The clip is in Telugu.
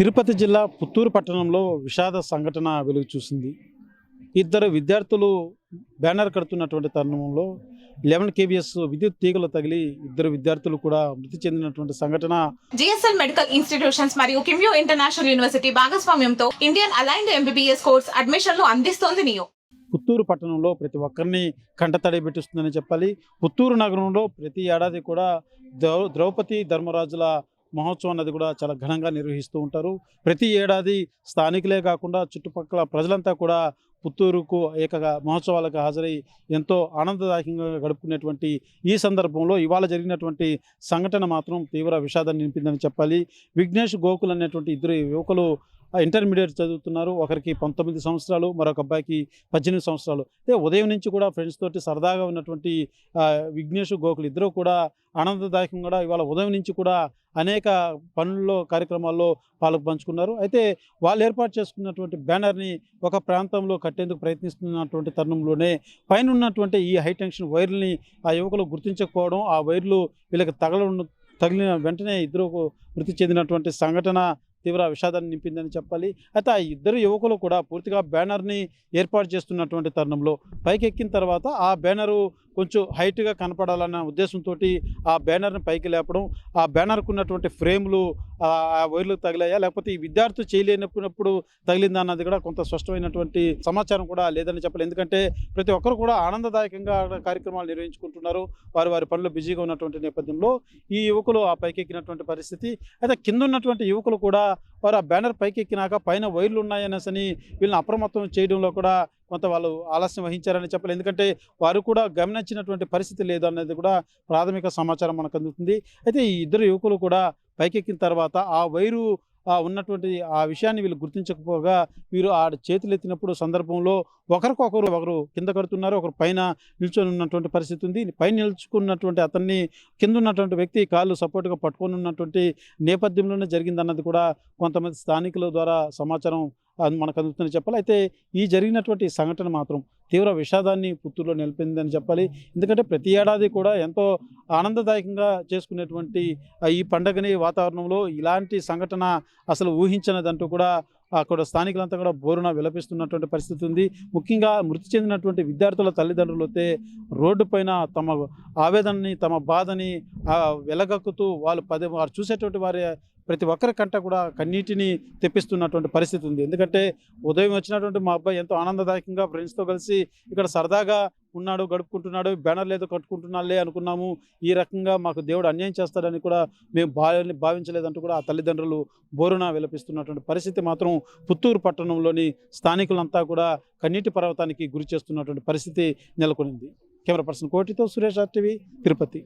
తిరుపతి జిల్లా పుత్తూరు పట్టణంలో విషాద సంఘటన వెలుగు చూసింది. ఇద్దరు విద్యార్థులు బ్యానర్ కడుతున్నటువంటి తరుణంలో 11 కేవీఎస్ విద్యుత్ తీగలు తగిలి ఇద్దరు విద్యార్థులు కూడా మృతి చెందినటువంటి సంఘటన. జిఎస్ఎల్ మెడికల్ ఇన్స్టిట్యూషన్స్ మరియు కిమ్యూ ఇంటర్నేషనల్ యూనివర్సిటీ భాగస్వామ్యంతో ఇండియన్ అలైన్డ్ ఎంబీబీఎస్ కోర్స్ అడ్మిషన్లు అందిస్తోంది నియో. పుత్తూరు పట్టణంలో ప్రతి ఒక్కరిని కంటతడి పెట్టిస్తుందని చెప్పాలి. పుత్తూరు నగరంలో ప్రతి ఏడాది కూడా ద్రౌపది ధర్మరాజుల మహోత్సవం అన్నది కూడా చాలా ఘనంగా నిర్వహిస్తూ ఉంటారు. ప్రతి ఏడాది స్థానికులే కాకుండా చుట్టుపక్కల ప్రజలంతా కూడా పుత్తూరుకు మహోత్సవాలకు హాజరై ఎంతో ఆనందదాయకంగా గడుపుకునేటువంటి ఈ సందర్భంలో ఇవాళ జరిగినటువంటి సంఘటన మాత్రం తీవ్ర విషాదాన్ని నింపిందని చెప్పాలి. విఘ్నేష్ గోకుల్ అనేటువంటి ఇద్దరు యువకులు ఇంటర్మీడియట్ చదువుతున్నారు. ఒకరికి 19 సంవత్సరాలు, మరొక అబ్బాయికి 18 సంవత్సరాలు. అయితే ఉదయం నుంచి కూడా ఫ్రెండ్స్ తోటి సరదాగా ఉన్నటువంటి విఘ్నేష్ గోకుల్ ఇద్దరు కూడా ఆనందదాయకంగా కూడా ఇవాళ ఉదయం నుంచి కూడా అనేక పనుల్లో కార్యక్రమాల్లో పంచుకున్నారు. అయితే వాళ్ళు ఏర్పాటు చేసుకున్నటువంటి బ్యానర్ని ఒక ప్రాంతంలో కట్టేందుకు ప్రయత్నిస్తున్నటువంటి తరుణంలోనే పైన ఉన్నటువంటి ఈ హై టెన్షన్ వైర్లని ఆ యువకులు గుర్తించకపోవడం, ఆ వైర్లు వీళ్ళకి తగిలిన వెంటనే ఇద్దరు మృతి చెందినటువంటి సంఘటన తీవ్ర విషాదాన్ని నింపిందని చెప్పాలి. అయితే ఆ ఇద్దరు యువకులు కూడా పూర్తిగా బ్యానర్ని ఏర్పాటు చేస్తున్నటువంటి తరుణంలో పైకెక్కిన తర్వాత ఆ బ్యానరు కొంచెం హైట్గా కనపడాలన్న ఉద్దేశంతో ఆ బ్యానర్ని పైకి లేపడం, ఆ బ్యానర్కు ఉన్నటువంటి ఫ్రేమ్లు ఆ వైర్లు తగిలాయా లేకపోతే ఈ విద్యార్థి చేయలేనప్పుడు తగిలిందా అన్నది కూడా కొంత స్పష్టమైనటువంటి సమాచారం కూడా లేదని చెప్పాలి. ఎందుకంటే ప్రతి ఒక్కరు కూడా ఆనందదాయకంగా కార్యక్రమాలు నిర్వహించుకుంటున్నారు. వారి పనులు బిజీగా ఉన్నటువంటి నేపథ్యంలో ఈ యువకులు ఆ పైకెక్కినటువంటి పరిస్థితి. అయితే కింద ఉన్నటువంటి యువకులు కూడా వారు ఆ బ్యానర్ పైకెక్కినాక పైన వైర్లు ఉన్నాయనేసని వీళ్ళని అప్రమత్తం చేయడంలో కూడా కొంత వాళ్ళు ఆలస్యం వహించారని చెప్పాలి. ఎందుకంటే వారు కూడా గమనించినటువంటి పరిస్థితి లేదు అనేది కూడా ప్రాథమిక సమాచారం మనకు అందుతుంది. అయితే ఈ ఇద్దరు యువకులు కూడా పైకెక్కిన తర్వాత ఆ వైరు ఉన్నటువంటి ఆ విషయాన్ని వీళ్ళు గుర్తించకపోగా వీరు ఆ చేతులు ఎత్తినప్పుడు సందర్భంలో ఒకరు కింద కడుతున్నారు, ఒకరు పైన నిల్చొని ఉన్నటువంటి పరిస్థితి ఉంది. పైన నిల్చుకున్నటువంటి అతన్ని కింద ఉన్నటువంటి వ్యక్తి కాళ్ళు సపోర్ట్గా పట్టుకొని ఉన్నటువంటి నేపథ్యంలోనే జరిగిందన్నది కూడా కొంతమంది స్థానికుల ద్వారా సమాచారం మనకు అందుతుందని చెప్పాలి. అయితే ఈ జరిగినటువంటి సంఘటన మాత్రం తీవ్ర విషాదాన్ని పుత్తూరులో నిలిపిందని చెప్పాలి. ఎందుకంటే ప్రతి ఏడాది కూడా ఎంతో ఆనందదాయకంగా చేసుకునేటువంటి ఈ పండగని వాతావరణంలో ఇలాంటి సంఘటన అసలు ఊహించనిదంటూ కూడా అక్కడ స్థానికులంతా కూడా బోరున విలపిస్తున్నటువంటి పరిస్థితి ఉంది. ముఖ్యంగా మృతి చెందినటువంటి విద్యార్థుల తల్లిదండ్రులు అయితే రోడ్డు పైన తమ ఆవేదనని, తమ బాధని వెలగక్కుతూ వారు చూసేటువంటి వారి ప్రతి ఒక్కరి కంట కూడా కన్నీటిని తెప్పిస్తున్నటువంటి పరిస్థితి ఉంది. ఎందుకంటే ఉదయం వచ్చినటువంటి మా అబ్బాయి ఎంతో ఆనందదాయకంగా ఫ్రెండ్స్తో కలిసి ఇక్కడ సరదాగా ఉన్నాడు, గడుపుకుంటున్నాడు, బ్యానర్లు ఏదో కట్టుకుంటున్నాలే అనుకున్నాము, ఈ రకంగా మాకు దేవుడు అన్యాయం చేస్తాడని కూడా మేము భావించలేదంటూ కూడా ఆ తల్లిదండ్రులు బోరున విలపిస్తున్నటువంటి పరిస్థితి మాత్రం పుత్తూరు పట్టణంలోని స్థానికులంతా కూడా కన్నీటి పర్వతానికి గురి చేస్తున్నటువంటి పరిస్థితి నెలకొనింది. కెమెరా పర్సన్ కోటితో సురేష్ RTV, తిరుపతి.